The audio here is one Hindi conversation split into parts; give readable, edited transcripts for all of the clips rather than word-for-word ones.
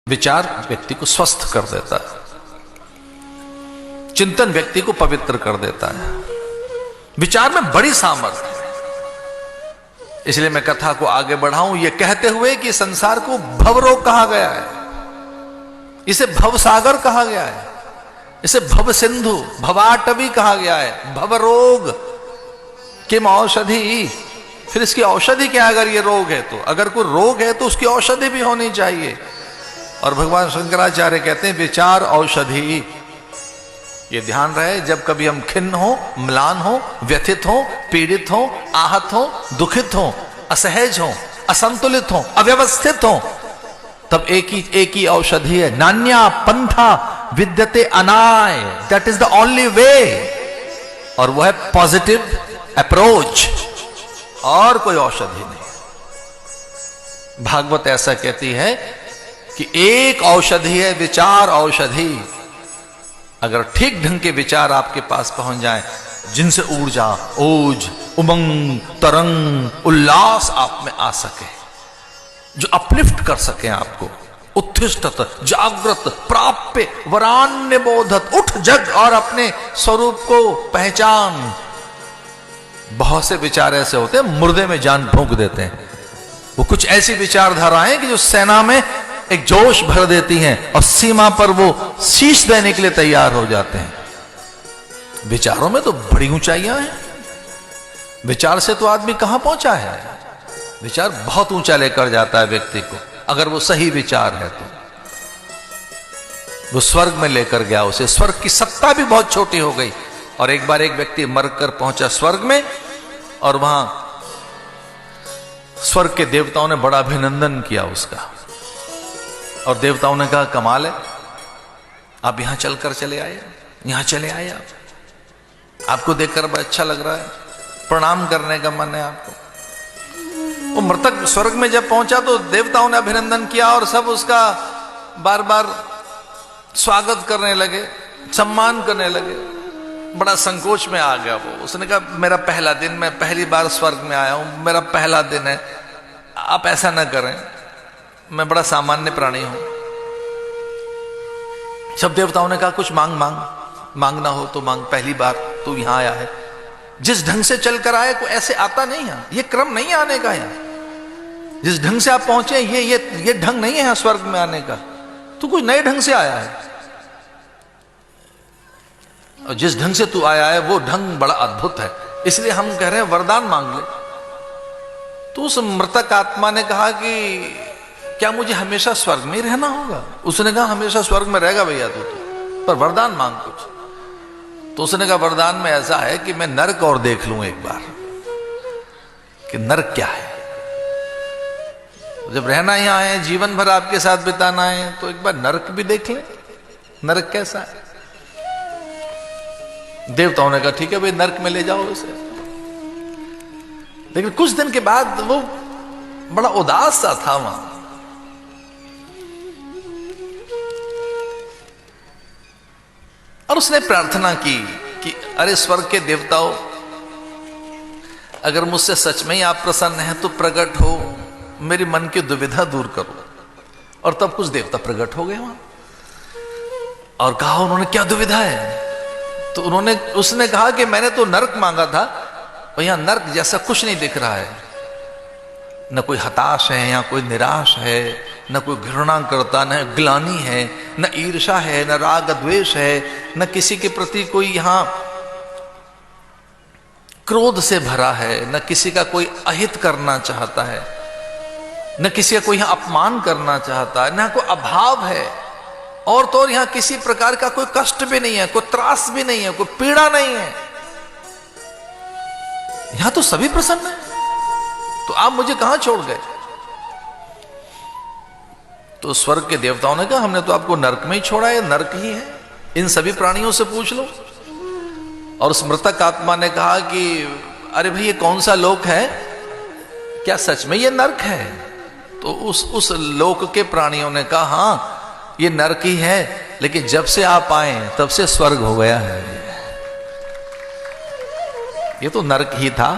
विचार व्यक्ति को स्वस्थ कर देता है, चिंतन व्यक्ति को पवित्र कर देता है। विचार में बड़ी सामर्थ्य है। इसलिए मैं कथा को आगे बढ़ाऊं यह कहते हुए कि संसार को भवरोग कहा गया है, इसे भवसागर कहा गया है, इसे भव सिंधु भवाटवी कहा गया है। भवरोग किम औषधि, फिर इसकी औषधि क्या? अगर ये रोग है तो, अगर कोई रोग है तो उसकी औषधि भी होनी चाहिए। और भगवान शंकराचार्य कहते हैं विचार औषधि। ये ध्यान रहे, जब कभी हम खिन्न हो, म्लान हो, व्यथित हो, पीड़ित हो, आहत हो, दुखित हो, असहज हो, असंतुलित हो, अव्यवस्थित हो, तब एक ही औषधि है, नान्या पंथा विद्यते अनाय, that is the only way, और वह है पॉजिटिव अप्रोच, और कोई औषधि नहीं। भागवत ऐसा कहती है कि एक औषधि है, विचार औषधि। अगर ठीक ढंग के विचार आपके पास पहुंच जाएं, जिनसे ऊर्जा, ओज, उमंग, तरंग, उल्लास आप में आ सके, जो अपलिफ्ट कर सके आपको, उत्थिष्ठत जागृत प्राप्य वरान्य बोधत, उठ जग और अपने स्वरूप को पहचान। बहुत से विचार ऐसे होते हैं मुर्दे में जान फूंक देते हैं। वो कुछ ऐसी विचारधाराएं कि जो सेना में एक जोश भर देती हैं और सीमा पर वो शीश देने के लिए तैयार हो जाते हैं। विचारों में तो बड़ी ऊंचाइयां हैं। विचार से तो आदमी कहां पहुंचा है। विचार बहुत ऊंचा लेकर जाता है व्यक्ति को, अगर वो सही विचार है तो। वो स्वर्ग में लेकर गया उसे। स्वर्ग की सत्ता भी बहुत छोटी हो गई। और एक बार एक व्यक्ति मरकर पहुंचा स्वर्ग में, और वहां स्वर्ग के देवताओं ने बड़ा अभिनंदन किया उसका। और देवताओं ने कहा कमाल है, आप यहां चलकर चले आए, यहां चले आए आपको देखकर बड़ा अच्छा लग रहा है, प्रणाम करने का मन है आपको। वो मृतक स्वर्ग में जब पहुंचा तो देवताओं ने अभिनंदन किया और सब उसका बार बार स्वागत करने लगे, सम्मान करने लगे। बड़ा संकोच में आ गया वो। उसने कहा मेरा पहला दिन, मैं पहली बार स्वर्ग में आया हूं, मेरा पहला दिन है, आप ऐसा ना करें, मैं बड़ा सामान्य प्राणी हूं। सब देवताओं ने कहा कुछ मांगना हो तो मांग, पहली बार तू यहां आया है, जिस ढंग से चलकर आए को ऐसे आता नहीं है, ये क्रम नहीं आने का यहां। जिस ढंग से आप पहुंचे ये ढंग नहीं है यहां स्वर्ग में आने का, तू कुछ नए ढंग से आया है। और जिस ढंग से तू आया है वो ढंग बड़ा अद्भुत है, इसलिए हम कह रहे हैं वरदान मांग ले। तो उस मृतक आत्मा ने कहा कि क्या मुझे हमेशा स्वर्ग में ही रहना होगा? उसने कहा हमेशा स्वर्ग में रहेगा भैया तू तो, पर वरदान मांग कुछ। तो उसने कहा वरदान में ऐसा है कि मैं नरक और देख लूं एक बार कि नरक क्या है। जब रहना यहां है, जीवन भर आपके साथ बिताना है, तो एक बार नरक भी देख ले, नरक कैसा है। देवताओं ने कहा ठीक है भाई, नरक में ले जाओ उसे। लेकिन कुछ दिन के बाद वो बड़ा उदास सा था वहां। और उसने प्रार्थना की कि अरे स्वर्ग के देवताओं, अगर मुझसे सच में ही आप प्रसन्न हैं तो प्रकट हो, मेरी मन की दुविधा दूर करो। और तब कुछ देवता प्रकट हो गए वहां और कहा उन्होंने क्या दुविधा है? तो उसने कहा कि मैंने तो नरक मांगा था, और यहां नरक जैसा कुछ नहीं दिख रहा है। न कोई हताश है, यहां कोई निराश है, न कोई घृणा करता, न ग्लानि है, न ईर्षा है, न राग द्वेष है, न किसी के प्रति कोई यहां क्रोध से भरा है, न किसी का कोई अहित करना चाहता है, न किसी का कोई यहां अपमान करना चाहता है, न कोई अभाव है, और तो और यहां किसी प्रकार का कोई कष्ट भी नहीं है, कोई त्रास भी नहीं है, कोई पीड़ा नहीं है। यहां तो सभी प्रसन्न है, तो आप मुझे कहां छोड़ गए? तो स्वर्ग के देवताओं ने कहा हमने तो आपको नरक में ही छोड़ा है, नरक ही है, इन सभी प्राणियों से पूछ लो। और उस मृतक आत्मा ने कहा कि अरे भाई ये कौन सा लोक है, क्या सच में ये नरक है? तो उस लोक के प्राणियों ने कहा हाँ ये नरक ही है, लेकिन जब से आप आए तब से स्वर्ग हो गया है। ये तो नरक ही था,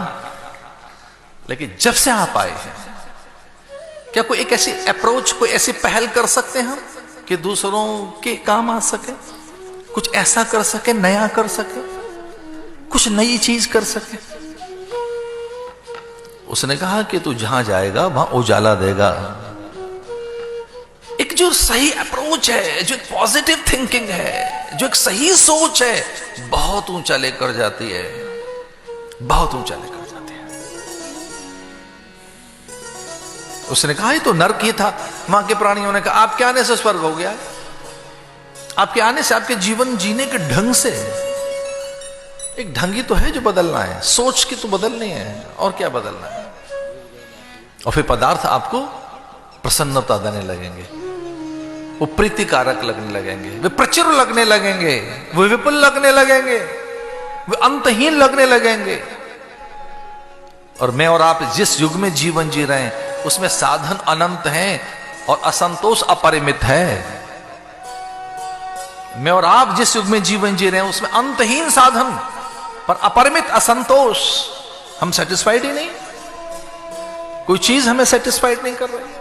लेकिन जब से आप आए हैं क्या कोई एक ऐसी अप्रोच, कोई ऐसी पहल कर सकते हैं हम कि दूसरों के काम आ सके, कुछ ऐसा कर सके, नया कर सके, कुछ नई चीज कर सके? उसने कहा कि तू जहां जाएगा वहां उजाला देगा। एक जो सही अप्रोच है, जो एक पॉजिटिव थिंकिंग है, जो एक सही सोच है, बहुत ऊंचा लेकर जाती है, बहुत ऊंचा लेकर जाती है। उसने कहा ये तो नर्क ही था। वहां के प्राणियों ने कहा आपके आने से स्वर्ग हो गया, आपके आने से, आपके जीवन जीने के ढंग से, एक ढंग ही तो है जो बदलना है, सोच की तो बदलनी है, और क्या बदलना है। और फिर पदार्थ आपको प्रसन्नता देने लगेंगे, वो प्रीतिकारक लगने लगेंगे, वे प्रचुर लगने लगेंगे, वे विपुल लगने लगेंगे, वे अंतहीन लगने लगेंगे। और मैं और आप जिस युग में जीवन जी रहे हैं उसमें साधन अनंत हैं और असंतोष अपरिमित है। मैं और आप जिस युग में जीवन जी रहे हैं उसमें अंतहीन साधन पर अपरिमित असंतोष। हम सेटिस्फाइड ही नहीं, कोई चीज हमें सेटिस्फाइड नहीं कर रही।